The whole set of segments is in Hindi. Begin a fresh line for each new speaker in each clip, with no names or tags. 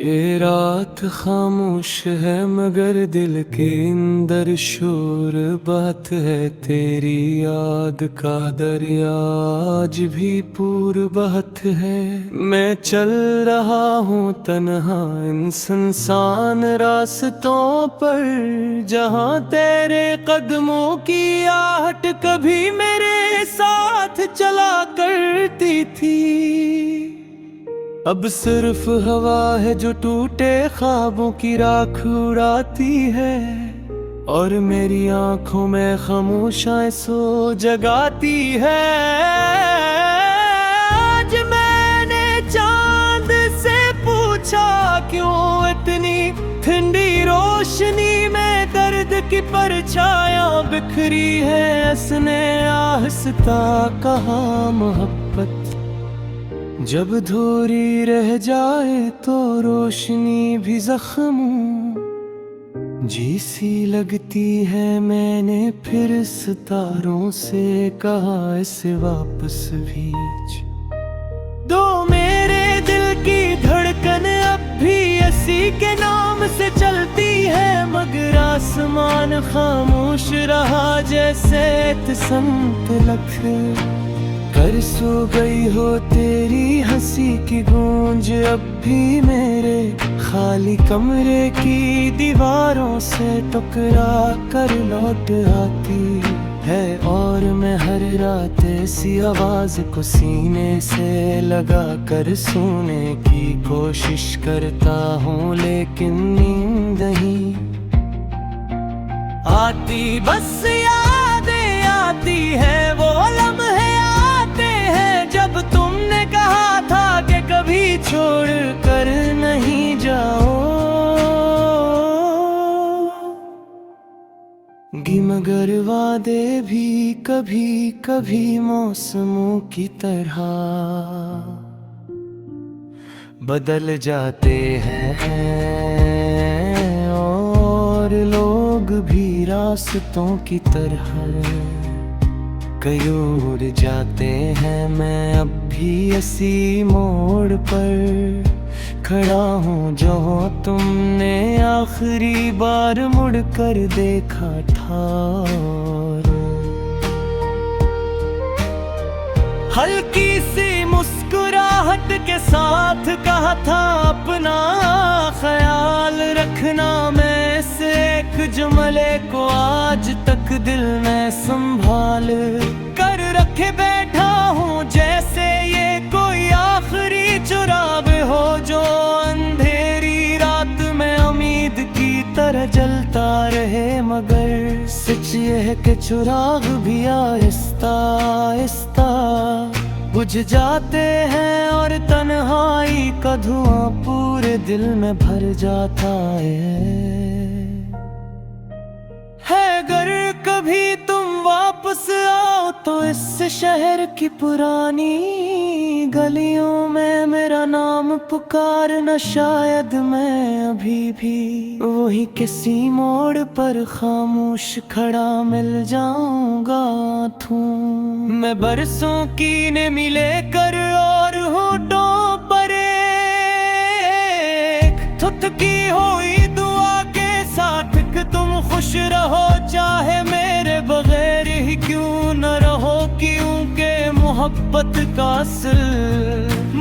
ये रात खामोश है मगर दिल के अंदर शोर बात है। तेरी याद का दरिया आज भी पूर बहत है। मैं चल रहा हूँ तन्हा इन सुनसान रास्तों पर, जहाँ तेरे कदमों की आहट कभी मेरे साथ चला करती थी। अब सिर्फ हवा है जो टूटे ख्वाबों की राख उड़ाती है, और मेरी आंखों में खामोशाई सो जगाती है। आज मैंने चांद से पूछा क्यों इतनी ठंडी रोशनी में दर्द की परछाया बिखरी है। असने आहिस्ता कहा मोहब्बत जब धूरी रह जाए तो रोशनी भी जख्मों जैसी लगती है। मैंने फिर सितारों से कहा इसे वापस भेज दो। मेरे दिल की धड़कन अब भी इसी के नाम से चलती है, मगर आसमान खामोश रहा जैसे तसम्मत लख कर सो गई हो। तेरी हंसी की गूंज अब भी मेरे खाली कमरे की दीवारों से टकरा कर लौट आती है। और मैं हर रात ऐसी आवाज को सीने से लगा कर सोने की कोशिश करता हूँ, लेकिन नींद नहीं आती। बस यादें आती है, वो लम्हे जब तुमने कहा था कि कभी छोड़ कर नहीं जाओ गी, मगर वादे भी कभी कभी मौसमों की तरह बदल जाते हैं, और लोग भी रास्तों की तरह कई और जाते हैं। मैं अब भी इसी मोड़ पर खड़ा हूँ जहाँ तुमने आखिरी बार मुड़कर देखा था। हल्की सी मुस्कुराहट के साथ कहा था अपना ख्याल रखना। मैं इस एक जुमले को आज तक दिल में संभाल कर रखे बैठा हूँ, जैसे ये कोई आखिरी चुराग हो जो अंधेरी रात में उम्मीद की तरह जलता रहे। मगर सच ये है कि चुराग भी आहिस्ता आहिस्ता बुझ जाते हैं, और तन्हाई का धुआं पूरे दिल में भर जाता है। अगर कभी तुम वापस आओ तो इस शहर की पुरानी गलियों में मेरा नाम पुकारना। शायद मैं अभी भी वही किसी मोड़ पर खामोश खड़ा मिल जाऊंगा। मैं बरसों की ने मिले कर और होठों पर एक थुथकी हुई दुआ के साथ कि तुम खुश रहो, चाहे मेरे बगैर ही क्यों न रहो। क्योंकि मोहब्बत का असल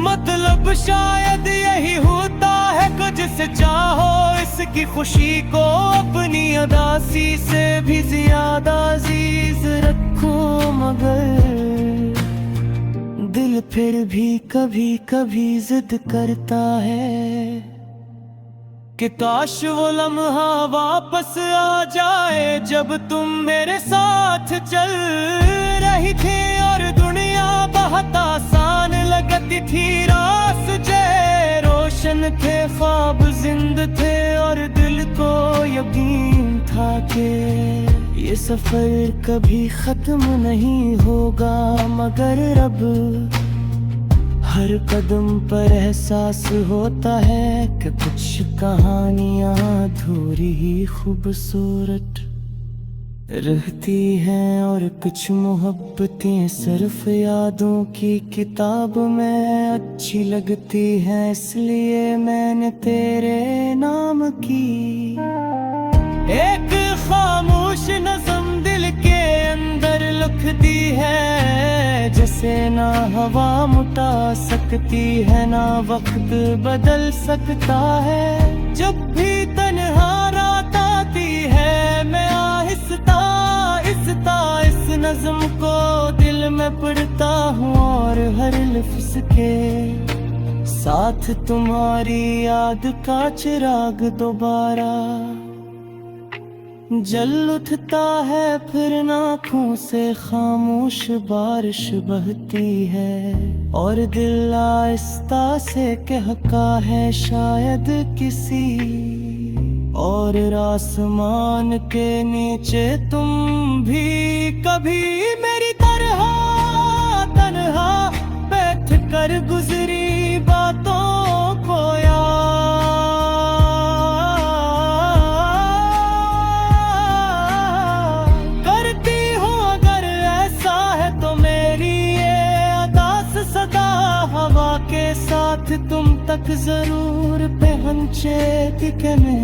मतलब शायद यही होता है कि जिसे चाहो इसकी खुशी को अपनी अदासी से भी ज्यादा अजीज रखो। मगर दिल फिर भी कभी कभी जिद करता है कि काश वो लम्हा वापस आ जाए जब तुम मेरे साथ चल रही थी, और दुनिया बहुत आसान लगती थी। रास्ते रोशन थे, ख्वाब जिंद थे, और दिल को यकीन था कि ये सफर कभी खत्म नहीं होगा। मगर अब हर कदम पर एहसास होता है कि कुछ कहानियां अधूरी ही खूबसूरत रहती हैं और कुछ मोहब्बतें सिर्फ यादों की किताब में अच्छी लगती हैं, इसलिए मैंने तेरे नाम की एक खामोश नज़म दिल के अंदर लिख दी है, जैसे ना हवा मुटा सकती है ना वक्त बदल सकता है। जब भी तन्हा रात आती है मैं आहिस्ता आहिस्ता इस नज़्म को दिल में पढ़ता हूँ, और हर लफ्ज़ के साथ तुम्हारी याद का चिराग दोबारा जल उठता है, फिर आँखों से खामोश बारिश बहती है, और दिल आहिस्ता से कहता है शायद किसी और आसमान के नीचे तुम भी कभी मेरी तरह तन्हा बैठ कर गुजरी बातों को करती हूँ। अगर ऐसा है तो मेरी ये अदास सदा हवा के साथ तुम तक जरूर पहुँचे दिखने।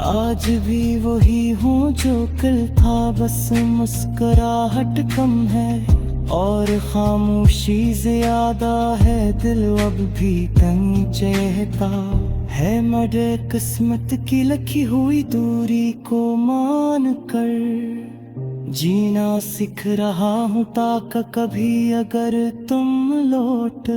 आज भी वही हूँ जो कल था, बस मुस्कुराहट कम है और खामोशी ज्यादा है, दिल अब भी तंग चहता है। मरे किस्मत की लिखी हुई दूरी को मान कर जीना सीख रहा हूँ, ताकि कभी अगर तुम लौट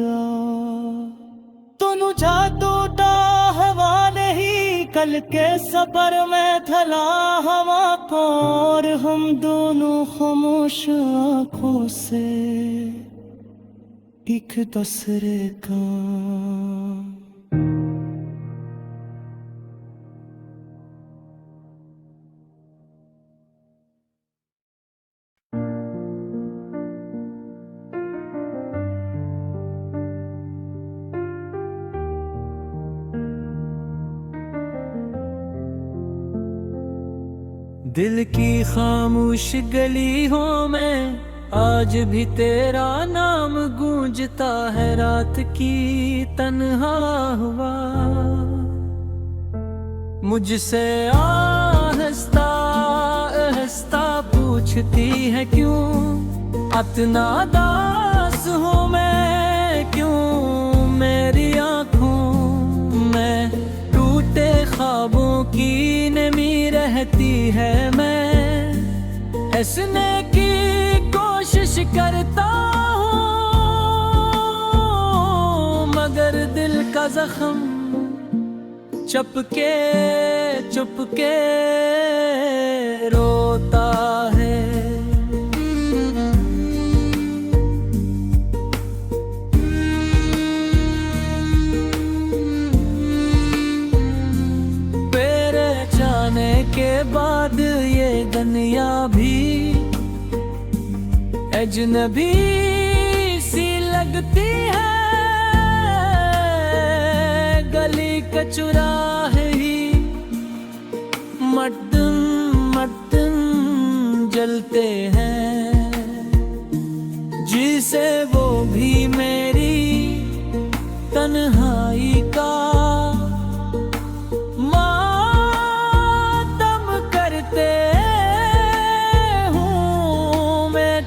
तो जादूटा हवा नहीं कल के सफर में थला हवा को, और हम दोनों खामोश आँखों से एक दूसरे का दिल की खामोश गली हूँ मैं, आज भी तेरा नाम गूंजता है। रात की तन्हा हुआ मुझसे आहिस्ता आहिस्ता पूछती है क्यों इतना दास हूँ मैं, क्यों मेरी आँखों में टूटे ख्वाबों की नमी रहती है। मैं हंसने की कोशिश करता हूँ, मगर दिल का जख्म चुपके चुपके रोता है। के बाद ये दुनिया भी अजनबी सी लगती है, गली का चौराहे ही मटन मटन जलते हैं, जिसे वो भी मेरी तन्हाई का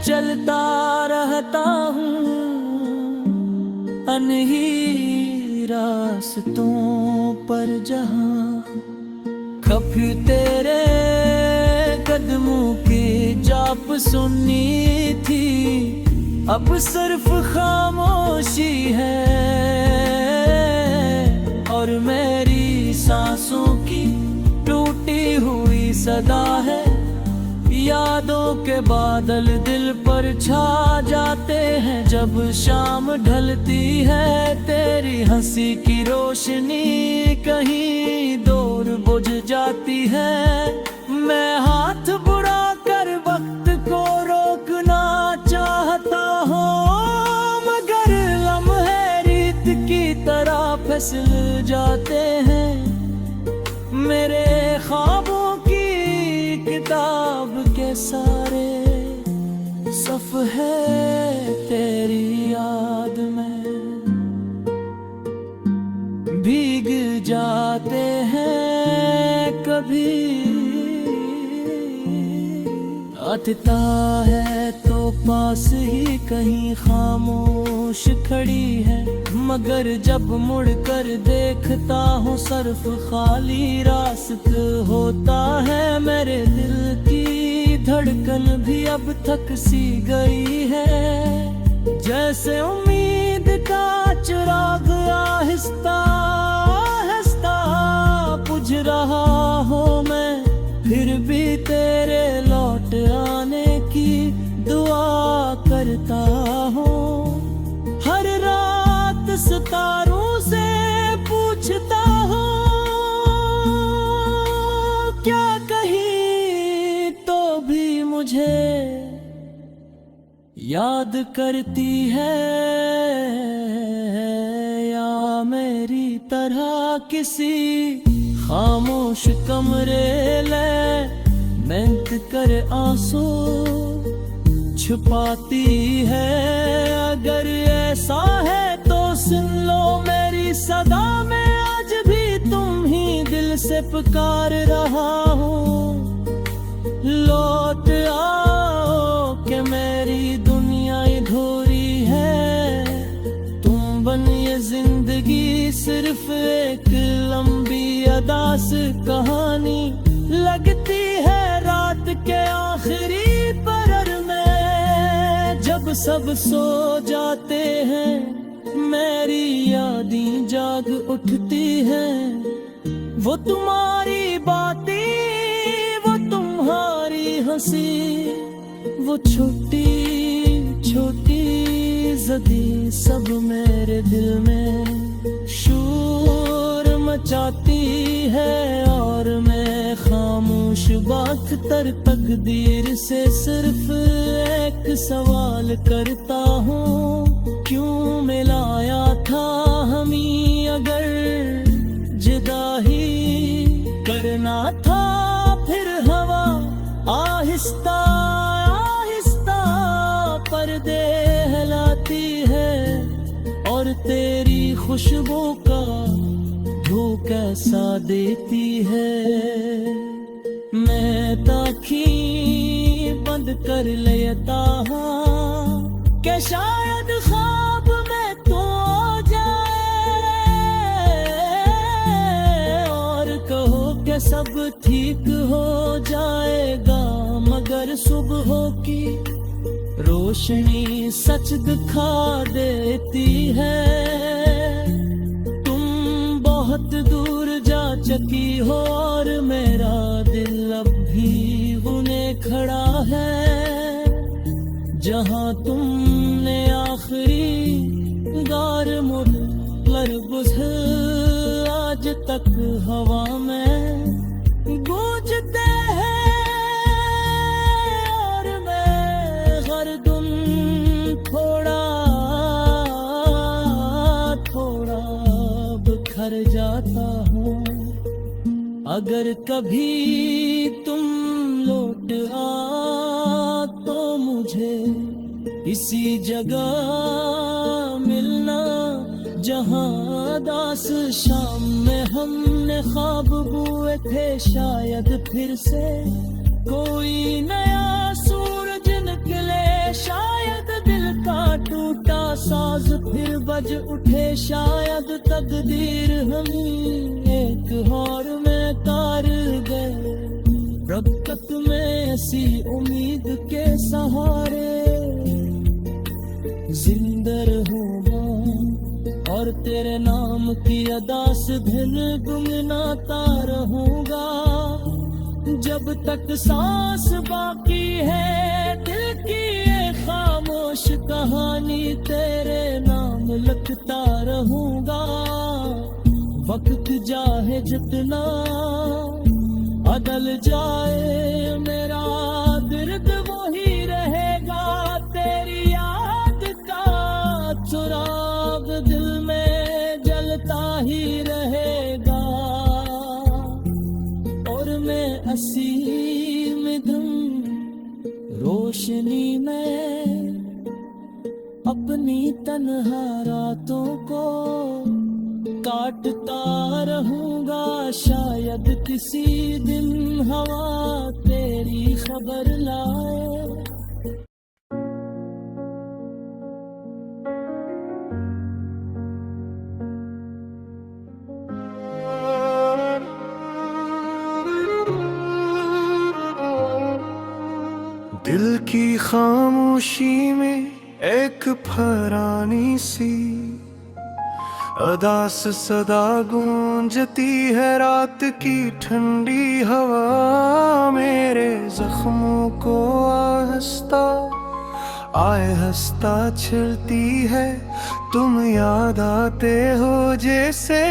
चलता रहता हूँ अनही रास्तों पर, जहाँ कभी तेरे कदमों की जाप सुननी थी, अब सिर्फ खामोशी है और मेरी सांसों की टूटी हुई सदा है। यादों के बादल दिल पर छा जाते हैं, जब शाम ढलती है तेरी हंसी की रोशनी कहीं दूर बुझ जाती है। मैं हाथ बुड़ा कर वक्त को रोकना चाहता हूँ, मगर लम्हे रीत की तरह फिसल जाते हैं। मेरे ख्वाबों की किताब सारे सफ है तेरी याद में, भीग जाते हैं कभी। आता है तो पास ही कहीं खामोश खड़ी है, मगर जब मुड़ कर देखता हूँ सरफ खाली रास्त होता है। मेरे दिल की धड़कन भी अब थक सी गई है, जैसे उम्मीद का चिराग आहिस्ता आहिस्ता बुझ रहा हो मैं। फिर भी तेरे लौट आने की दुआ करता हूँ। हर रात सितारों से पूछता हूँ, क्या कहीं तो भी मुझे याद करती है, या मेरी तरह किसी खामोश कमरे ले मेहनत कर आंसू छुपाती है। अगर ऐसा है तो सुन लो मेरी सदा में, आज भी तुम ही दिल से पुकार रहा हूँ। लौट आओ कि मेरी दुनिया अधूरी है, तुम बन ये जिंदगी सिर्फ एक लंबी अदास कहानी। लगती है रात के आखिरी पहर में, जब सब सो जाते हैं मेरी यादें जाग उठती हैं। वो तुम्हारी बातें, वो तुम्हारी हंसी, वो छोटी छोटी ज़दी सब मेरे दिल में शोर मचाती है। और मैं खामोश बाख्तर तकदीर से सिर्फ एक सवाल करता हूँ, क्यों मिलाया था हमें अगर जुदा ही करना था। फिर हवा आहिस्ता आहिस्ता पर्दे हिलाती है, और तेरी खुशबू का धूप कैसा देती है। मैं ताखी बंद कर लेता हूँ कि शायद ख्वाब में तो आ जाए, और कहो कि सब ठीक हो जाएगा। मगर सुबह की रोशनी सच दिखा देती है, बहुत दूर जा चुकी हो और मेरा दिल अब भी गुने खड़ा है। जहां तुमने आखिरी गार मुड़ पर बुझे, आज तक हवा में गूंजते हैं। और मैं हर दिन थोड़ा थोड़ा बिखर जाता हूँ। अगर कभी तुम लौट आ तो मुझे इसी जगह मिलना, जहाँ दास शाम में हमने ख्वाब बुए थे। शायद फिर से कोई नया सूरज निकले, शायद दिल का टूटा साज फिर बज उठे। शायद तकदीर हमें एक और में तार गए, रब्कत में ऐसी उम्मीद के सहारे जिंदा रहूंगा, और तेरे नाम की अदा से दिन गुनगुनाता रहूंगा। जब तक सांस बाकी है दिल की ये खामोश कहानी, तेरे नाम लिखता रहूंगा। वक्त जाए जितना बदल जाए मेरा दर्द वही रहेगा। तेरी याद का चिराग दिल में जलता ही रहेगा, और मैं असीम धुन रोशनी में अपनी तन्हा रातों को काटता रहूंगा, शायद किसी दिन हवा तेरी खबर लाए। दिल की खामोशी में एक फरानी सी अदा से सदा गूंजती है रात की ठंडी हवा। मेरे जख्मों को आहिस्ता आए हंसता छिलती है, तुम याद आते हो जैसे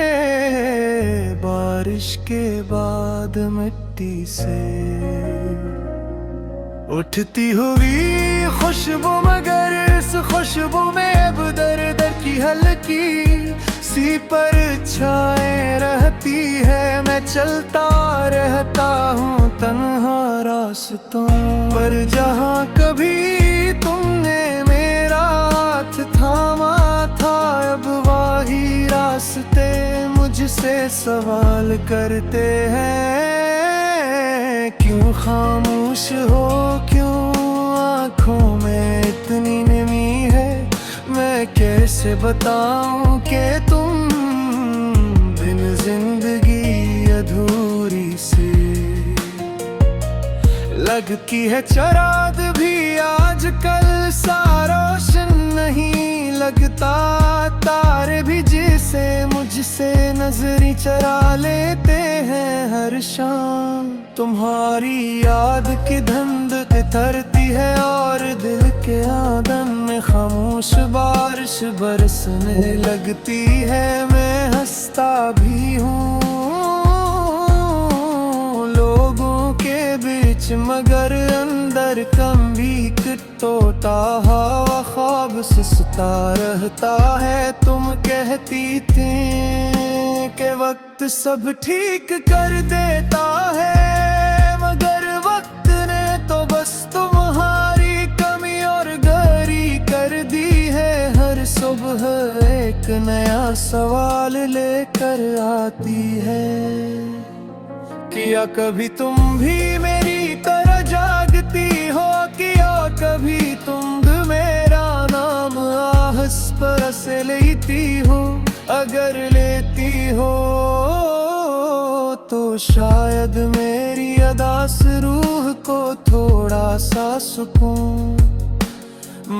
बारिश के बाद मिट्टी से उठती हुई खुशबू, मगर इस खुशबू में अब दर्द की हल्की सी परछाएं रहती है। मैं चलता रहता हूँ तन्हा रास्तों पर, जहाँ कभी तुमने मेरा हाथ थामा था, अब वही रास्ते मुझसे सवाल करते हैं। क्यों खामोश हो, क्यों आँखों में इतनी नमी है, मैं कैसे बताऊं कि तुम बिन जिंदगी अधूरी सी लगती है। चराग भी आजकल सा रोशन नहीं लगता, तारे भी जिसे मुझसे नजरी चरा लेते हैं हर शाम। तुम्हारी याद की धुंध तितरती है और दिल के आंगन में खामोश बारिश बरसने लगती है। मैं हंसता भी हूँ लोगों के बीच, मगर अंदर कम भी टूटा हवा ख्वाब सुस्ता रहता है। तुम कहती थी कि वक्त सब ठीक कर देता है, मगर वक्त ने तो बस तुम्हारी कमी और गहरी कर दी है। हर सुबह एक नया सवाल लेकर आती है, क्या कभी तुम भी मेरी तरह जागती हो, क्या कभी तुम मेरा नाम आहस पर से लेती हो। अगर लेती हो तो शायद मेरी अदा से रूह को थोड़ा सा सुकून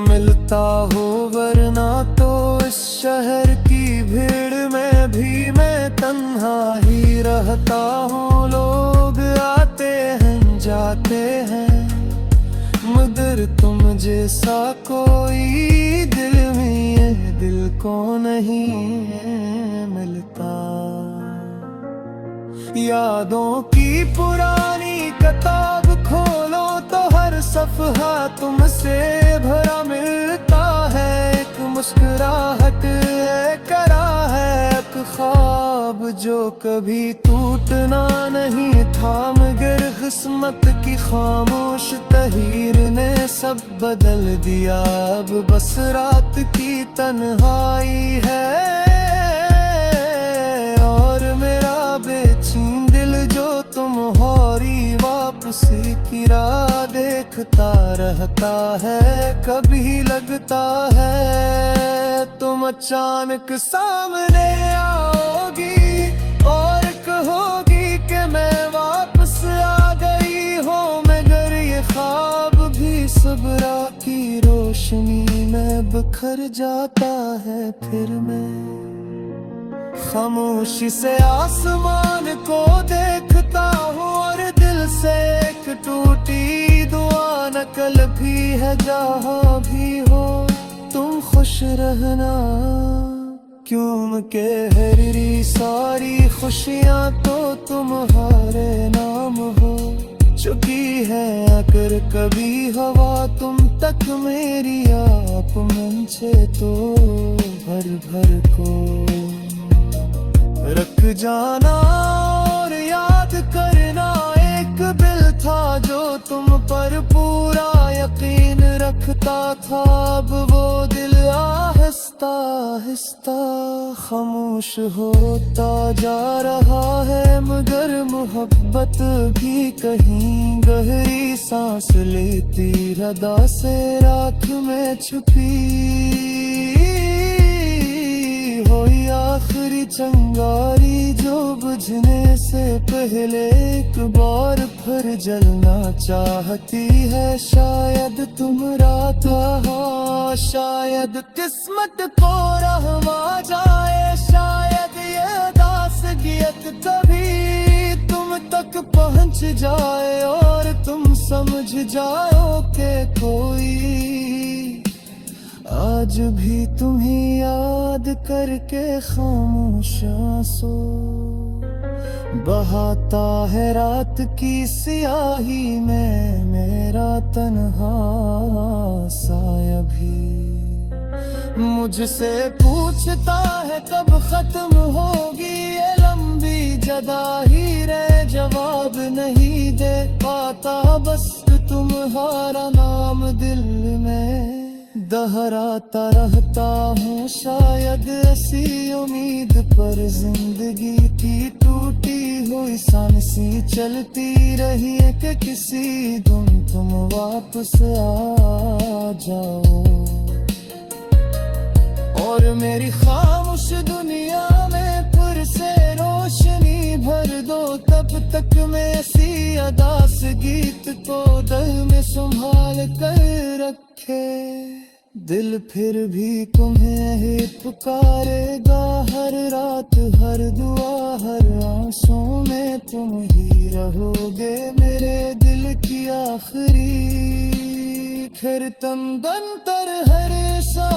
मिलता हो, वरना तो इस शहर की भीड़ में भी मैं तन्हा ही रहता हूँ। लोग आते हैं जाते हैं, मगर तुम जैसा कोई दिल में दिल को नहीं मिलता। यादों की पुरानी किताब खोलो तो हर सफ़हा तुमसे भरा मिलता है। एक मुस्कुराहट है करा है एक ख्वाब जो कभी टूटना नहीं था, मगर किस्मत की खामोश तहीर ने सब बदल दिया। अब बस रात की तन्हाई है और मेरा बेचैन दिल जो तुम्हारी वापसी की राह देखता रहता है। कभी लगता है तुम अचानक सामने आओगी और कहोगी कि मैं वापस आ गई हूँ, मगर ये ख्वाब भी सब्र की रोशनी में बिखर जाता है। फिर मैं खामोशी से आसमान को देखता हूँ और दिल से एक टूटी दुआ नकल भी है। जहाँ भी हो तुम खुश रहना, क्यों के हरी सारी खुशियाँ तो तुम्हारे नाम हो चुकी है। अगर कभी हवा तुम तक मेरी आप मन से तो भर भर को रख जाना और याद करना। एक दिल था जो तुम पर पूरा धड़कता था अब वो दिल आहिस्ता आहिस्ता खामोश होता जा रहा है, मगर मोहब्बत भी कहीं गहरी सांस लेती रदा से राख में छुपी। होई आखिरी चिंगारी जो बुझने से पहले एक बार फिर जलना चाहती है। शायद तुम रात हो, शायद किस्मत को रहमा जाए, शायद ये दासगियत कभी तुम तक पहुंच जाए और तुम समझ जाओ कि कोई आज भी तुम्हें याद करके खामोश आंसू बहाता है रात की सियाही में मेरा तन्हा साया भी। मुझसे पूछता है कब खत्म होगी ये लंबी जदाही रे, जवाब नहीं दे पाता बस तुम्हारा नाम दिल में दोहराता रहता हूँ। शायद ऐसी उम्मीद पर जिंदगी की टूटी हुई सांसें चलती रही है कि किसी दिन तुम वापस आ जाओ और मेरी खामोश दुनिया में फिर से रोशनी भर दो। तब तक मैं ऐसी अदास गीत को दिल में संभाल कर रखे, दिल फिर भी तुम्हें ही पुकारेगा हर रात हर दुआ हर आंसू में तुम ही रहोगे मेरे दिल की आखिरी। फिर तम बंतर हर सा